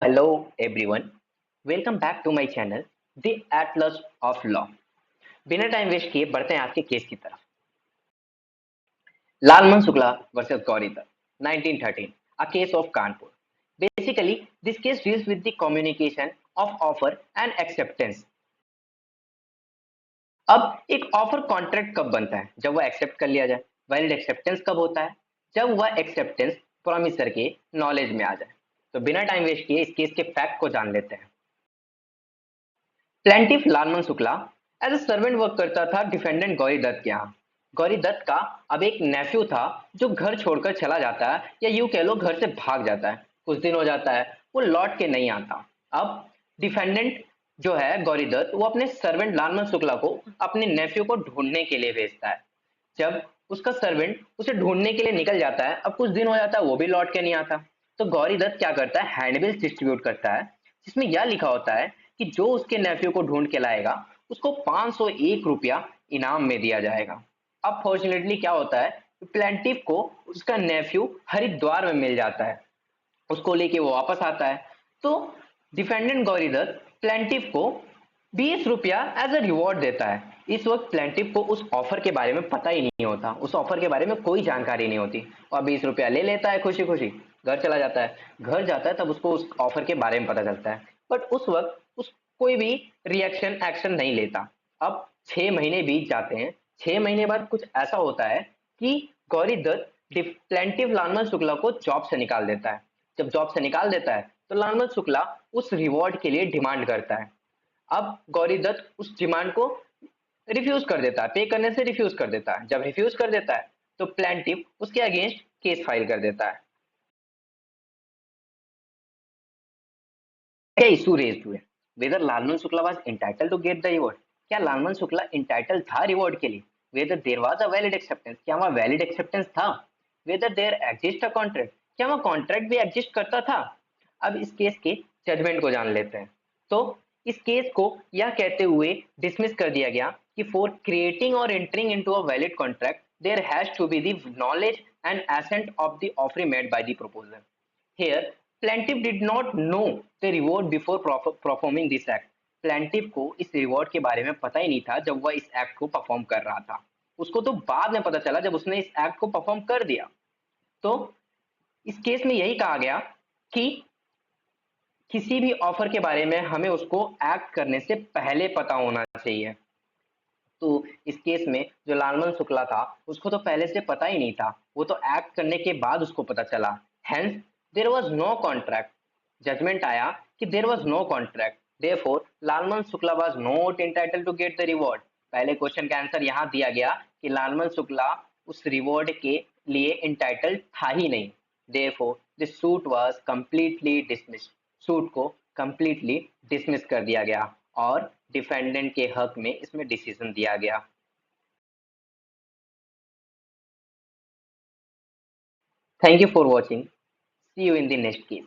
Hello everyone, welcome back to my channel The Atlas of Law। बिना time waste किए बढ़ते हैं आज के केस की तरफ। Lalman Shukla versus Gauri Datt 1913, a case of Kanpur। Basically, this case deals with the communication of offer and acceptance। अब एक ऑफर कॉन्ट्रैक्ट कब बनता है? जब वह एक्सेप्ट कर लिया जाए। वैलिड एक्सेप्टेंस कब होता है? जब वह एक्सेप्टेंस प्रोमिसर के नॉलेज में आ जाए। तो बिना टाइम वेस्ट किए इस केस के फैक्ट को जान लेते हैं। Plaintiff Lalman Shukla as a servant work करता था डिफेंडेंट गौरी दत्त के यहाँ। गौरी दत्त का अब एक नेफ्यू था जो घर छोड़कर चला जाता है, या यूं कह लो घर से भाग जाता है। कुछ दिन हो जाता है, वो लौट के नहीं आता। अब डिफेंडेंट जो है गौरी दत्त, वो अपने सर्वेंट लालमन शुक्ला को अपने नेफ्यू को ढूंढने के लिए भेजता है। जब उसका सर्वेंट उसे ढूंढने के लिए निकल जाता है, अब कुछ दिन हो जाता है, वो भी लौट के नहीं आता। तो गौरी दत्त क्या करता है, हैंडबिल्स डिस्ट्रीब्यूट करता है जिसमें यह लिखा होता है कि जो उसके नेफ्यू को ढूंढ के लाएगा उसको 501 रुपया इनाम में दिया जाएगा। अब फॉर्चुनेटली क्या होता है, प्लेंटिफ को उसका नेफ्यू हरिद्वार में मिल जाता है। उसको लेके वो वापस आता है। तो डिफेंडेंट गौरी दत्त प्लेंटिफ को 20 रुपया एज अ रिवॉर्ड देता है। इस वक्त प्लेंटिफ को उस ऑफर के बारे में पता ही नहीं होता, उस ऑफर के बारे में कोई जानकारी नहीं होती, और 20 रुपया ले लेता है खुशी खुशी, घर चला जाता है। घर जाता है तब उसको उस ऑफर के बारे में पता चलता है, बट उस वक्त उस कोई भी रिएक्शन एक्शन नहीं लेता। अब 6 महीने बीत जाते हैं। 6 महीने बाद कुछ ऐसा होता है कि गौरी दत्त प्लेंटिफ लालमन शुक्ला को जॉब से निकाल देता है। जब जॉब से निकाल देता है तो लालमन शुक्ला उस रिवॉर्ड के लिए डिमांड करता है। अब गौरी दत्त उस डिमांड को रिफ्यूज कर देता है, पे करने से रिफ्यूज कर देता है। जब रिफ्यूज कर देता है तो प्लेंटिफ उसके अगेंस्ट केस फाइल कर देता है। क्या इशू रेज्ड हुए? Whether Lalman Shukla was entitled to get the reward. क्या लालमन शुक्ला एंटाइटल्ड था रिवॉर्ड के लिए? Whether there was a valid acceptance. क्या वहां वैलिड एक्सेप्टेंस था? Whether there exist a contract. क्या वहां कॉन्ट्रैक्ट भी एग्जिस्ट करता था? अब इस केस के जजमेंट को जान लेते हैं। तो इस केस को यह कहते हुए डिसमिस कर दिया गया कि फॉर क्रिएटिंग और entering into a valid contract there has to be the knowledge and assent of the offer made by the proposer. Here, plaintiff did not know the reward before performing this act। Plaintiff को इस reward के बारे में पता ही नहीं था जब वह इस एक्ट को परफॉर्म कर रहा था। उसको तो बाद में पता चला जब उसने इस एक्ट को परफॉर्म कर दिया। तो इस केस में यही कहा गया कि किसी भी ऑफर के बारे में हमें उसको एक्ट करने से पहले पता होना चाहिए। तो इस केस में जो लालमन शुक्ला था उसको तो पहले से पता ही नहीं था, वो तो एक्ट करने के बाद उसको पता चला। Hence there was no contract. Judgement आया कि there was no contract, therefore Lalman Shukla was not entitled to get the reward. पहले क्वेश्चन का आंसर यहाँ दिया गया कि लालमन शुक्ला उस रिवॉर्ड के लिए एंटाइटल्ड था ही नहीं। Therefore the suit was completely dismissed. Suit को कंप्लीटली डिसमिस कर दिया गया और डिफेंडेंट के हक में इसमें डिसीजन दिया गया। Thank you for watching, see you in the next case.